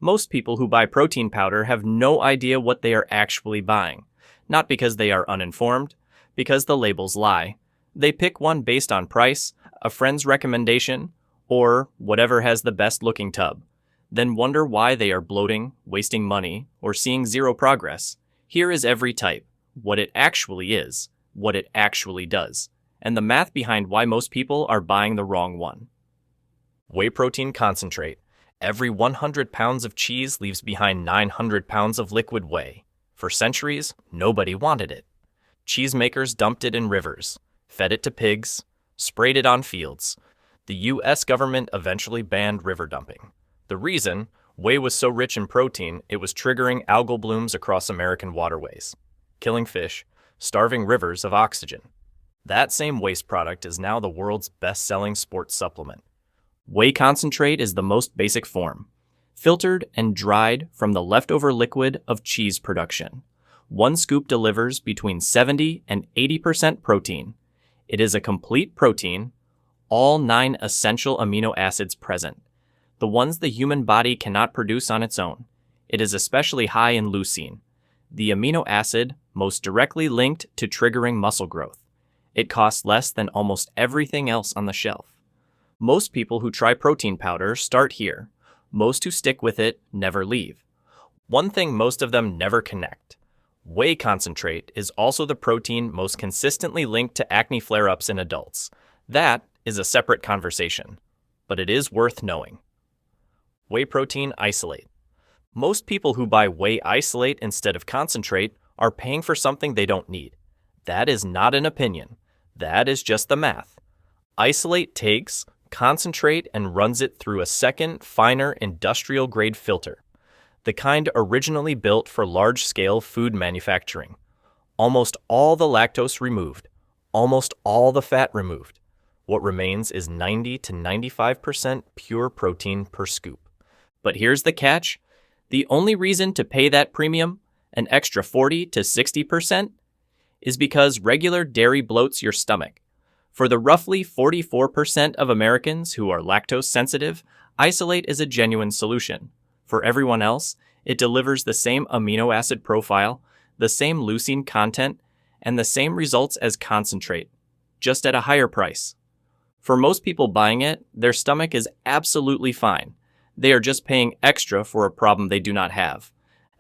Most people who buy protein powder have no idea what they are actually buying. Not because they are uninformed, because the labels lie. They pick one based on price, a friend's recommendation, or whatever has the best looking tub. Then wonder why they are bloating, wasting money, or seeing zero progress. Here is every type, what it actually is, what it actually does, and the math behind why most people are buying the wrong one. Whey protein concentrate. Every 100 pounds of cheese leaves behind 900 pounds of liquid whey. For centuries, nobody wanted it. Cheesemakers dumped it in rivers, fed it to pigs, sprayed it on fields. The U.S. government eventually banned river dumping. The reason? Whey was so rich in protein, it was triggering algal blooms across American waterways, killing fish, starving rivers of oxygen. That same waste product is now the world's best-selling sports supplement. Whey concentrate is the most basic form, filtered and dried from the leftover liquid of cheese production. One scoop delivers between 70 and 80% protein. It is a complete protein, all 9 essential amino acids present, the ones the human body cannot produce on its own. It is especially high in leucine, the amino acid most directly linked to triggering muscle growth. It costs less than almost everything else on the shelf. Most people who try protein powder start here. Most who stick with it never leave. One thing most of them never connect. Whey concentrate is also the protein most consistently linked to acne flare-ups in adults. That is a separate conversation, but it is worth knowing. Whey protein isolate. Most people who buy whey isolate instead of concentrate are paying for something they don't need. That is not an opinion. That is just the math. Isolate takes concentrate and runs it through a second, finer industrial-grade filter, the kind originally built for large-scale food manufacturing. Almost all the lactose removed, almost all the fat removed. What remains is 90 to 95% pure protein per scoop. But here's the catch. The only reason to pay that premium, an extra 40 to 60%, is because regular dairy bloats your stomach. For the roughly 44% of Americans who are lactose sensitive, isolate is a genuine solution. For everyone else, it delivers the same amino acid profile, the same leucine content, and the same results as concentrate, just at a higher price. For most people buying it, their stomach is absolutely fine. They are just paying extra for a problem they do not have.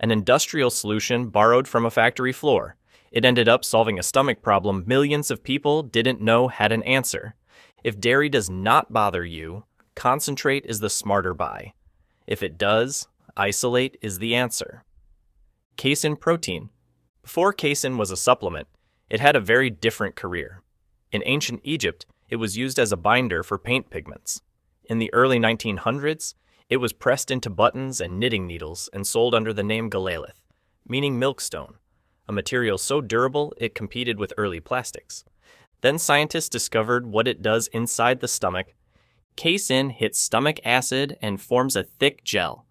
An industrial solution borrowed from a factory floor. It ended up solving a stomach problem millions of people didn't know had an answer. If dairy does not bother you, concentrate is the smarter buy. If it does, isolate is the answer. Casein Protein. Before casein was a supplement, it had a very different career. In ancient Egypt, it was used as a binder for paint pigments. In the early 1900s, it was pressed into buttons and knitting needles and sold under the name galalith, meaning milkstone, a material so durable it competed with early plastics. Then scientists discovered what it does inside the stomach. Casein hits stomach acid and forms a thick gel.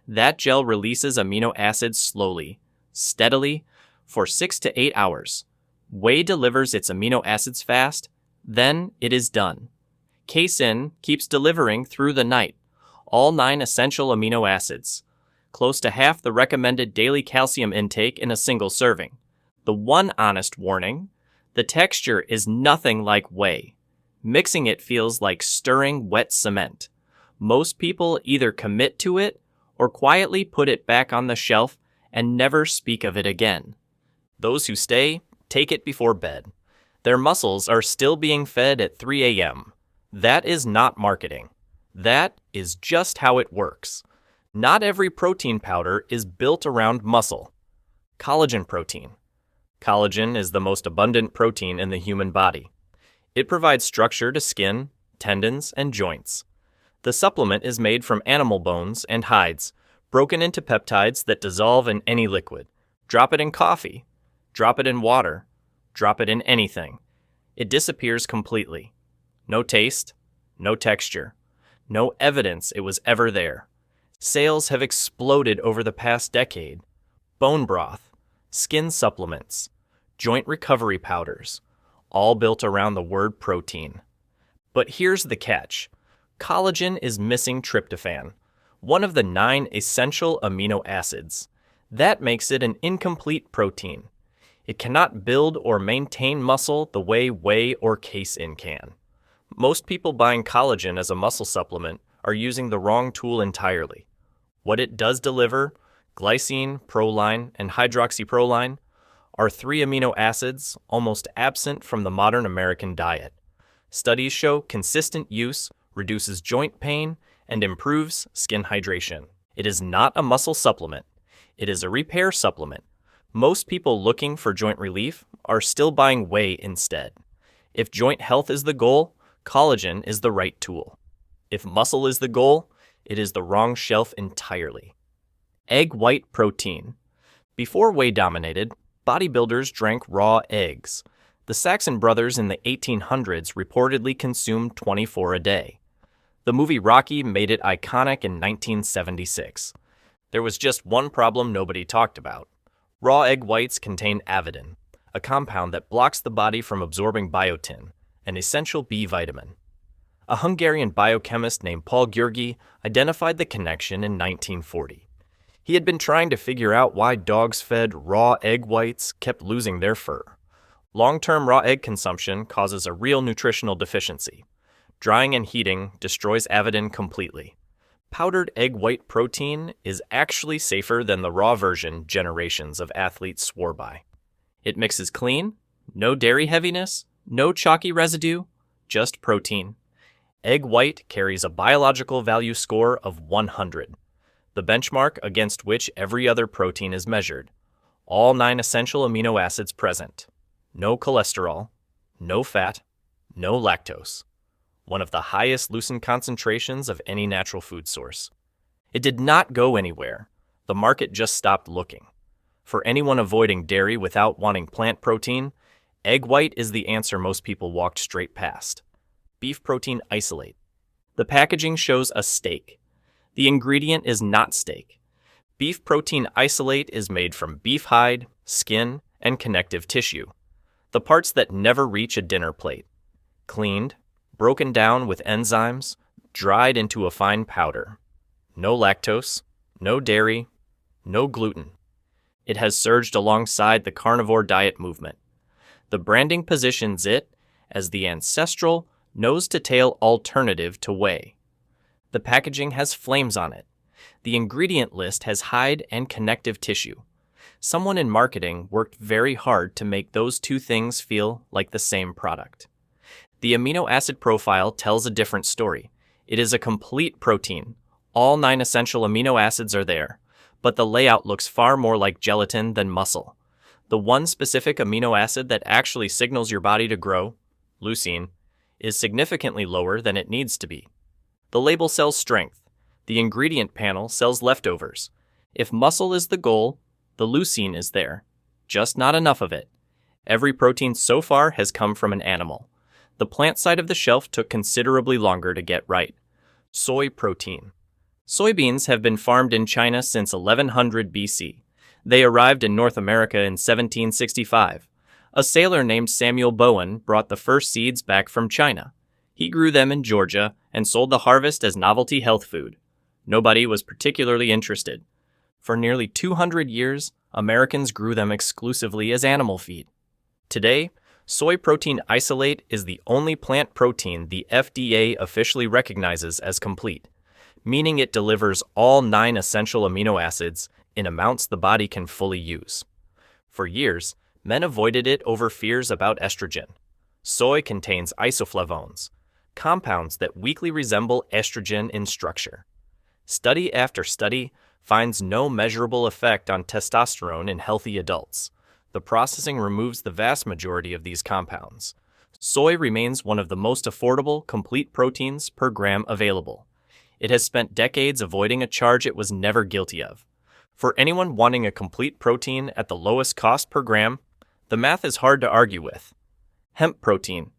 That gel releases amino acids slowly, steadily, for 6 to 8 hours. Whey delivers its amino acids fast, then it is done. Casein keeps delivering through the night, all 9 essential amino acids, close to half the recommended daily calcium intake in a single serving. The one honest warning, the texture is nothing like whey. Mixing it feels like stirring wet cement. Most people either commit to it or quietly put it back on the shelf and never speak of it again. Those who stay, take it before bed. Their muscles are still being fed at 3 a.m. That is not marketing. That is just how it works. Not every protein powder is built around muscle. Collagen protein. Collagen is the most abundant protein in the human body. It provides structure to skin, tendons, and joints. The supplement is made from animal bones and hides, broken into peptides that dissolve in any liquid. Drop it in coffee. Drop it in water. Drop it in anything. It disappears completely. No taste, no texture, no evidence it was ever there. Sales have exploded over the past decade. Bone broth, skin supplements, joint recovery powders, all built around the word protein. But here's the catch. Collagen is missing tryptophan, one of the 9 essential amino acids. That makes it an incomplete protein. It cannot build or maintain muscle the way whey or casein can. Most people buying collagen as a muscle supplement are using the wrong tool entirely. What it does deliver, glycine, proline, and hydroxyproline, are 3 amino acids almost absent from the modern American diet. Studies show consistent use reduces joint pain and improves skin hydration. It is not a muscle supplement. It is a repair supplement. Most people looking for joint relief are still buying whey instead. If joint health is the goal, collagen is the right tool. If muscle is the goal, it is the wrong shelf entirely. Egg white protein. Before whey dominated, bodybuilders drank raw eggs. The Saxon brothers in the 1800s reportedly consumed 24 a day. The movie Rocky made it iconic in 1976. There was just one problem nobody talked about. Raw egg whites contain avidin, a compound that blocks the body from absorbing biotin, an essential B vitamin. A Hungarian biochemist named Paul György identified the connection in 1940. He had been trying to figure out why dogs fed raw egg whites kept losing their fur. Long-term raw egg consumption causes a real nutritional deficiency. Drying and heating destroys avidin completely. Powdered egg white protein is actually safer than the raw version generations of athletes swore by. It mixes clean, no dairy heaviness, no chalky residue, just protein. Egg white carries a biological value score of 100, the benchmark against which every other protein is measured. All 9 essential amino acids present. No cholesterol, no fat, no lactose. One of the highest leucine concentrations of any natural food source. It did not go anywhere. The market just stopped looking. For anyone avoiding dairy without wanting plant protein, egg white is the answer most people walked straight past. Beef protein isolate. The packaging shows a steak. The ingredient is not steak. Beef protein isolate is made from beef hide, skin, and connective tissue. The parts that never reach a dinner plate. Cleaned, broken down with enzymes, dried into a fine powder. No lactose, no dairy, no gluten. It has surged alongside the carnivore diet movement. The branding positions it as the ancestral, nose-to-tail alternative to whey. The packaging has flames on it. The ingredient list has hide and connective tissue. Someone in marketing worked very hard to make those two things feel like the same product. The amino acid profile tells a different story. It is a complete protein. All 9 essential amino acids are there, but the layout looks far more like gelatin than muscle. The one specific amino acid that actually signals your body to grow, leucine, is significantly lower than it needs to be. The label sells strength. The ingredient panel sells leftovers. If muscle is the goal, the leucine is there. Just not enough of it. Every protein so far has come from an animal. The plant side of the shelf took considerably longer to get right. Soy protein. Soybeans have been farmed in China since 1100 BC. They arrived in North America in 1765. A sailor named Samuel Bowen brought the first seeds back from China. He grew them in Georgia and sold the harvest as novelty health food. Nobody was particularly interested. For nearly 200 years, Americans grew them exclusively as animal feed. Today, soy protein isolate is the only plant protein the FDA officially recognizes as complete, meaning it delivers all 9 essential amino acids in amounts the body can fully use. For years, men avoided it over fears about estrogen. Soy contains isoflavones, compounds that weakly resemble estrogen in structure. Study after study finds no measurable effect on testosterone in healthy adults. The processing removes the vast majority of these compounds. Soy remains one of the most affordable, complete proteins per gram available. It has spent decades avoiding a charge it was never guilty of. For anyone wanting a complete protein at the lowest cost per gram, the math is hard to argue with. Hemp protein.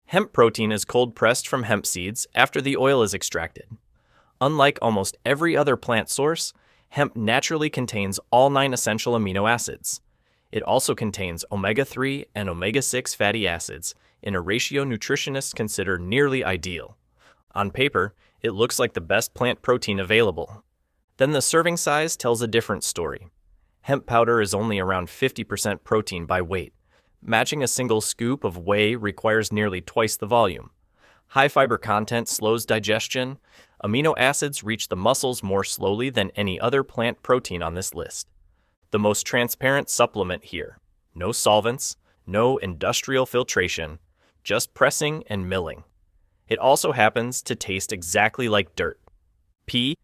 Hemp protein is cold-pressed from hemp seeds after the oil is extracted. Unlike almost every other plant source, hemp naturally contains all 9 essential amino acids. It also contains omega-3 and omega-6 fatty acids in a ratio nutritionists consider nearly ideal. On paper, it looks like the best plant protein available. Then the serving size tells a different story. Hemp powder is only around 50% protein by weight. Matching a single scoop of whey requires nearly twice the volume. High fiber content slows digestion. Amino acids reach the muscles more slowly than any other plant protein on this list. The most transparent supplement here. No solvents, no industrial filtration, just pressing and milling. It also happens to taste exactly like dirt. Pea,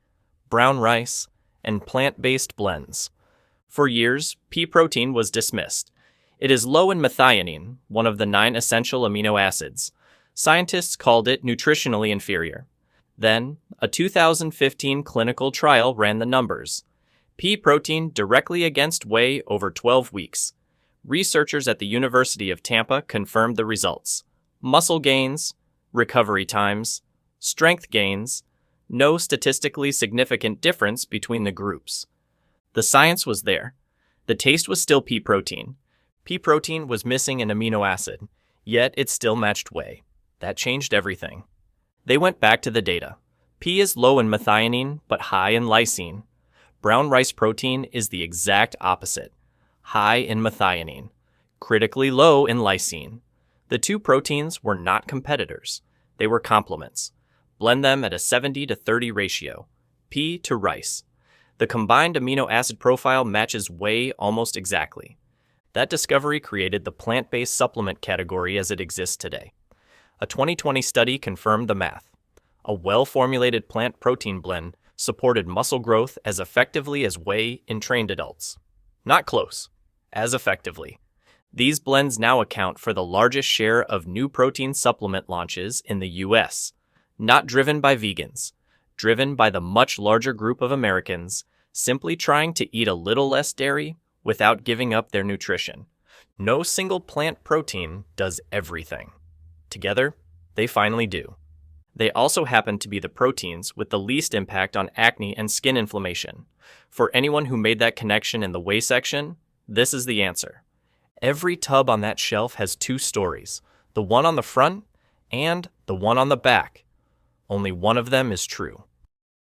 brown rice, and plant-based blends. For years, pea protein was dismissed. It is low in methionine, one of the 9 essential amino acids. Scientists called it nutritionally inferior. Then, a 2015 clinical trial ran the numbers. Pea protein directly against whey over 12 weeks. Researchers at the University of Tampa confirmed the results. Muscle gains, recovery times, strength gains, no statistically significant difference between the groups. The science was there. The taste was still pea protein. Pea protein was missing an amino acid, yet it still matched whey. That changed everything. They went back to the data. Pea is low in methionine, but high in lysine. Brown rice protein is the exact opposite. High in methionine, critically low in lysine. The two proteins were not competitors. They were complements. Blend them at a 70-30 ratio, pea to rice. The combined amino acid profile matches whey almost exactly. That discovery created the plant-based supplement category as it exists today. A 2020 study confirmed the math. A well-formulated plant protein blend supported muscle growth as effectively as whey in trained adults. Not close. As effectively. These blends now account for the largest share of new protein supplement launches in the U.S., not driven by vegans, driven by the much larger group of Americans simply trying to eat a little less dairy without giving up their nutrition. No single plant protein does everything. Together, they finally do. They also happen to be the proteins with the least impact on acne and skin inflammation. For anyone who made that connection in the whey section, this is the answer. Every tub on that shelf has 2 stories, the one on the front and the one on the back. Only one of them is true.